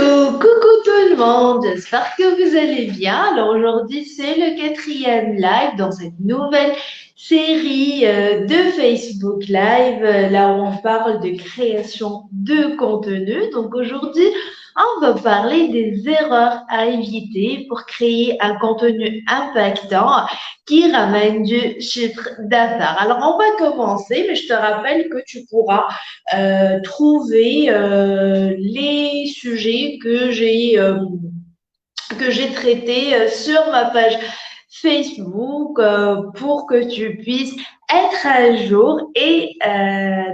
Coucou tout le monde, j'espère que vous allez bien. Alors aujourd'hui, c'est le quatrième live dans cette nouvelle série de Facebook Live, là où on parle de création de contenu. Donc aujourd'hui, on va parler des erreurs à éviter pour créer un contenu impactant qui ramène du chiffre d'affaires. Alors on va commencer, mais je te rappelle que tu pourras trouver les sujets que j'ai traités sur ma page Facebook pour que tu puisses être à jour et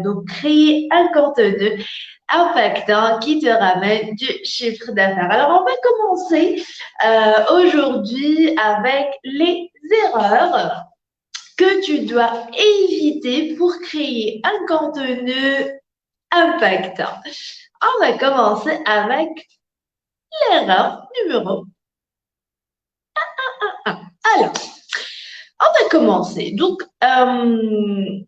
donc créer un contenu impactant qui te ramène du chiffre d'affaires. Alors, on va commencer aujourd'hui avec les erreurs que tu dois éviter pour créer un contenu impactant. On va commencer avec l'erreur numéro 1. Alors, on va commencer. Donc, ne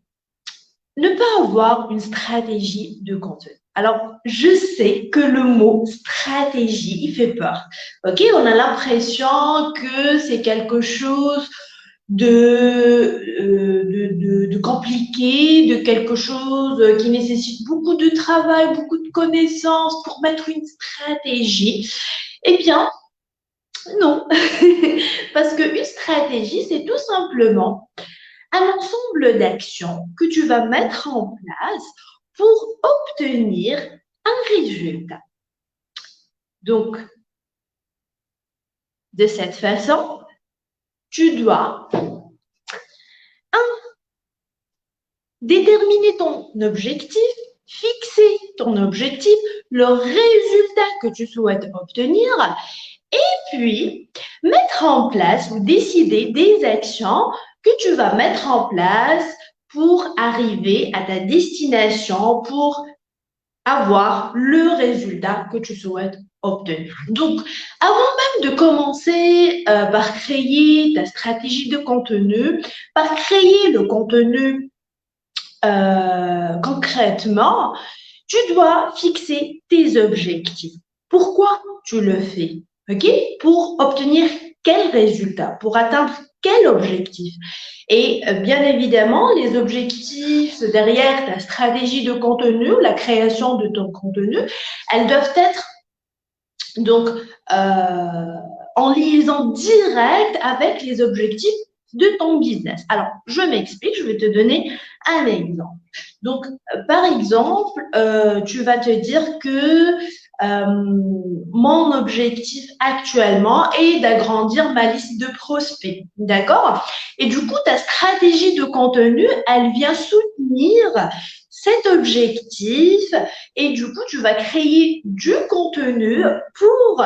pas avoir une stratégie de contenu. Alors, je sais que le mot stratégie, il fait peur. OK? On a l'impression que c'est quelque chose de compliqué, de quelque chose qui nécessite beaucoup de travail, beaucoup de connaissances pour mettre une stratégie. Eh bien, non. Parce qu'une stratégie, c'est tout simplement un ensemble d'actions que tu vas mettre en place pour obtenir un résultat. Donc, de cette façon, tu dois déterminer ton objectif, fixer ton objectif, le résultat que tu souhaites obtenir, et puis mettre en place ou décider des actions que tu vas mettre en place pour arriver à ta destination, pour avoir le résultat que tu souhaites obtenir. Donc, avant même de commencer par créer ta stratégie de contenu, par créer le contenu concrètement, tu dois fixer tes objectifs. Pourquoi tu le fais? OK? Pour obtenir quel résultat? Pour atteindre quel objectif? Et bien évidemment, les objectifs derrière ta stratégie de contenu, la création de ton contenu, elles doivent être donc en liaison directe avec les objectifs de ton business. Alors, je m'explique, je vais te donner un exemple. Donc, par exemple, tu vas te dire que mon objectif actuellement est d'agrandir ma liste de prospects. D'accord? Et du coup, ta stratégie de contenu, elle vient soutenir cet objectif et du coup, tu vas créer du contenu pour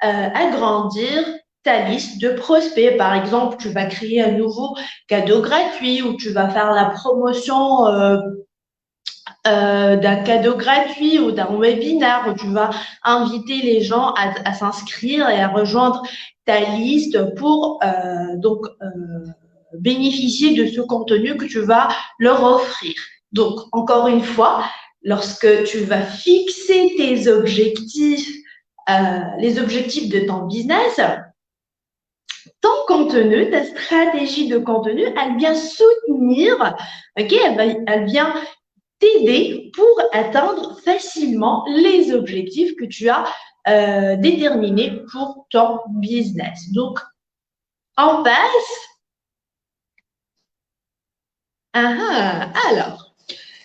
agrandir ta liste de prospects. Par exemple, tu vas créer un nouveau cadeau gratuit ou tu vas faire la promotion d'un cadeau gratuit ou d'un webinaire où tu vas inviter les gens à s'inscrire et à rejoindre ta liste pour bénéficier de ce contenu que tu vas leur offrir. Donc, encore une fois, lorsque tu vas fixer tes objectifs, les objectifs de ton business, ton contenu, ta stratégie de contenu, elle vient soutenir, ok, elle vient t'aider pour atteindre facilement les objectifs que tu as déterminés pour ton business. Donc, on passe. Alors,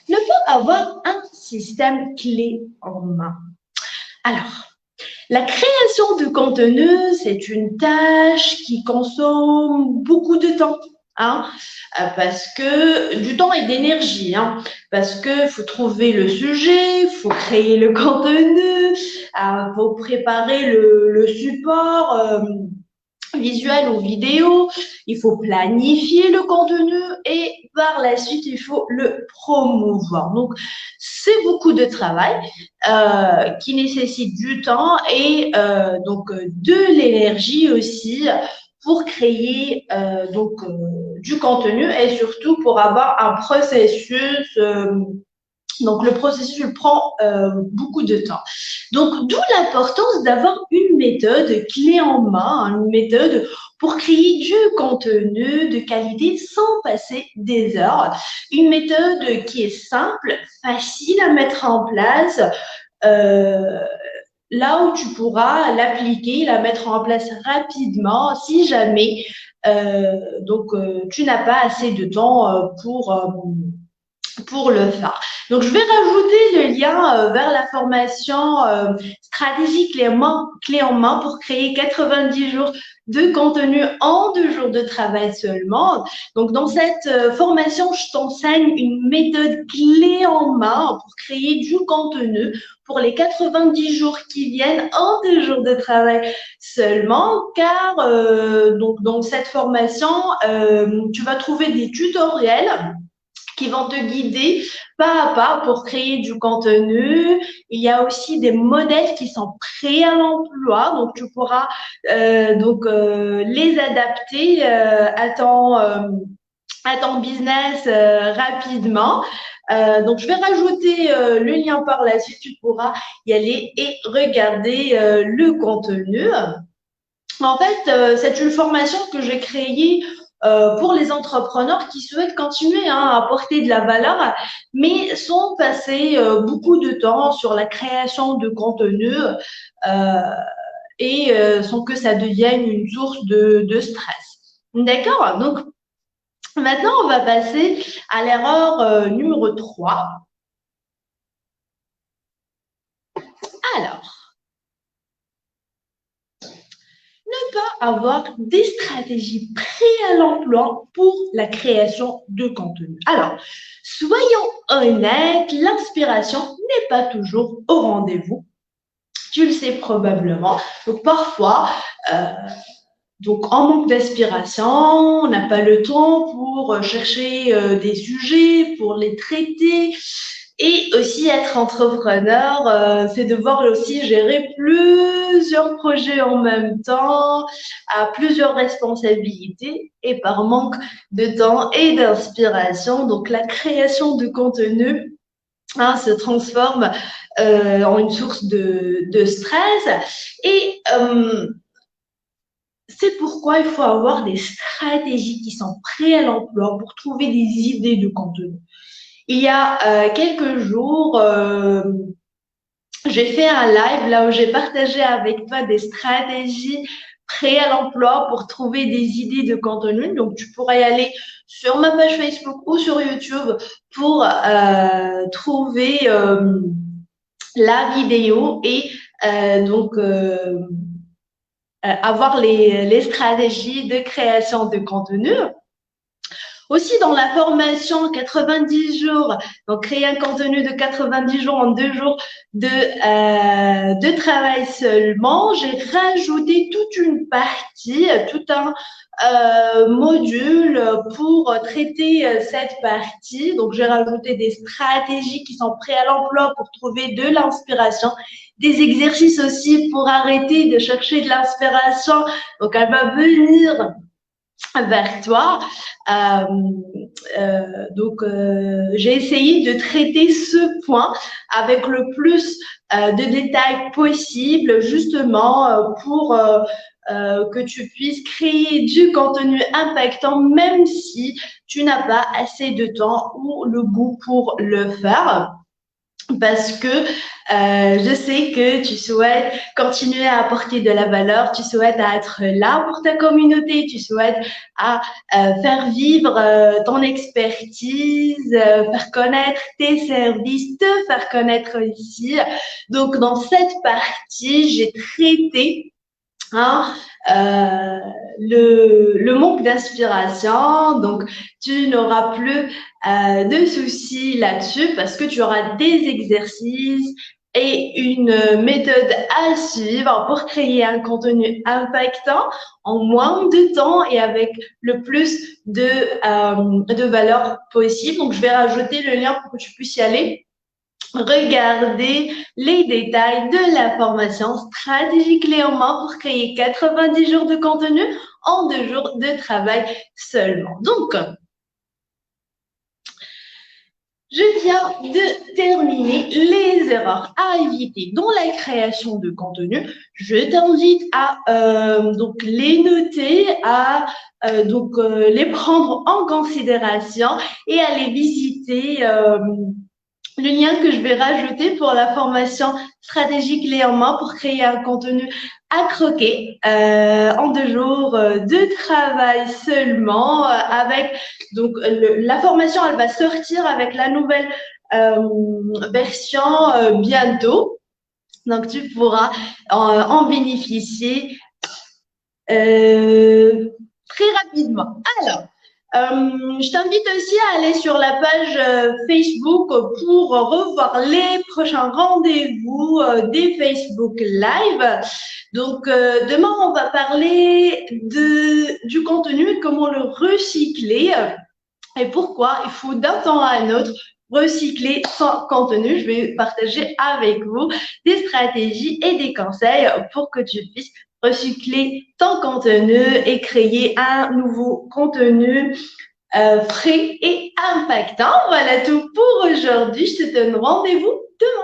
ne pas avoir un système clé en main. Alors, la création de contenu, c'est une tâche qui consomme beaucoup de temps. Hein, parce que du temps et d'énergie, hein, parce que faut trouver le sujet, faut créer le contenu, faut préparer le support visuel ou vidéo, il faut planifier le contenu et par la suite, il faut le promouvoir. Donc, c'est beaucoup de travail qui nécessite du temps et de l'énergie aussi pour créer du contenu et surtout pour avoir un processus Donc, le processus il prend beaucoup de temps. Donc, d'où l'importance d'avoir une méthode clé en main, une méthode pour créer du contenu de qualité sans passer des heures. Une méthode qui est simple, facile à mettre en place, euh, là où tu pourras l'appliquer, la mettre en place rapidement si jamais tu n'as pas assez de temps pour le faire. Donc, je vais rajouter le lien vers la formation stratégie clé en main pour créer 90 jours de contenu en 2 jours de travail seulement. Donc, dans cette formation, je t'enseigne une méthode clé en main pour créer du contenu pour les 90 jours qui viennent en 2 jours de travail seulement, car donc dans cette formation, tu vas trouver des tutoriels qui vont te guider pas à pas pour créer du contenu. Il y a aussi des modèles qui sont prêts à l'emploi, donc tu pourras les adapter à ton business rapidement. Donc, je vais rajouter le lien par la suite. Tu pourras y aller et regarder le contenu. En fait, c'est une formation que j'ai créée pour les entrepreneurs qui souhaitent continuer à apporter de la valeur, mais sans passer beaucoup de temps sur la création de contenu sans que ça devienne une source de stress. D'accord? Donc, maintenant, on va passer à l'erreur numéro 3. Alors, ne pas avoir des stratégies prêtes à l'emploi pour la création de contenu. Alors, soyons honnêtes, l'inspiration n'est pas toujours au rendez-vous. Tu le sais probablement. Donc, parfois, en manque d'inspiration, on n'a pas le temps pour chercher des sujets, pour les traiter. Et aussi être entrepreneur, c'est devoir aussi gérer plusieurs projets en même temps, à plusieurs responsabilités et par manque de temps et d'inspiration. Donc la création de contenu se transforme en une source de stress. Et c'est pourquoi il faut avoir des stratégies qui sont prêtes à l'emploi pour trouver des idées de contenu. Il y a quelques jours, j'ai fait un live là où j'ai partagé avec toi des stratégies prêtes à l'emploi pour trouver des idées de contenu. Donc, tu pourrais y aller sur ma page Facebook ou sur YouTube pour trouver la vidéo et avoir les stratégies de création de contenu. Aussi, dans la formation 90 jours, donc créer un contenu de 90 jours en 2 jours de travail seulement, j'ai rajouté toute une partie, tout un module pour traiter cette partie. Donc, j'ai rajouté des stratégies qui sont prêtes à l'emploi pour trouver de l'inspiration, des exercices aussi pour arrêter de chercher de l'inspiration. Donc, elle va venir vers toi. J'ai essayé de traiter ce point avec le plus de détails possible, justement pour que tu puisses créer du contenu impactant, même si tu n'as pas assez de temps ou le goût pour le faire. Parce que je sais que tu souhaites continuer à apporter de la valeur, tu souhaites être là pour ta communauté, tu souhaites faire vivre ton expertise, faire connaître tes services, te faire connaître ici. Donc, dans cette partie, j'ai traité le manque d'inspiration. Donc, tu n'auras plus de soucis là-dessus parce que tu auras des exercices et une méthode à suivre pour créer un contenu impactant en moins de temps et avec le plus de valeur possible. Donc, je vais rajouter le lien pour que tu puisses y aller. Regardez les détails de la formation stratégie clé en main pour créer 90 jours de contenu en 2 jours de travail seulement. Donc, je viens de terminer les erreurs à éviter dans la création de contenu. Je t'invite à donc les noter, à les prendre en considération et à les visiter. Le lien que je vais rajouter pour la formation stratégie clé en main pour créer un contenu à croquer en 2 jours de travail seulement avec donc la formation elle va sortir avec la nouvelle version bientôt donc tu pourras en bénéficier très rapidement. Alors je t'invite aussi à aller sur la page Facebook pour revoir les prochains rendez-vous des Facebook Live. Donc, demain, on va parler du contenu et comment le recycler et pourquoi il faut d'un temps à un autre recycler son contenu. Je vais partager avec vous des stratégies et des conseils pour que tu puisses recycler ton contenu et créer un nouveau contenu frais et impactant. Voilà tout pour aujourd'hui. Je te donne rendez-vous demain.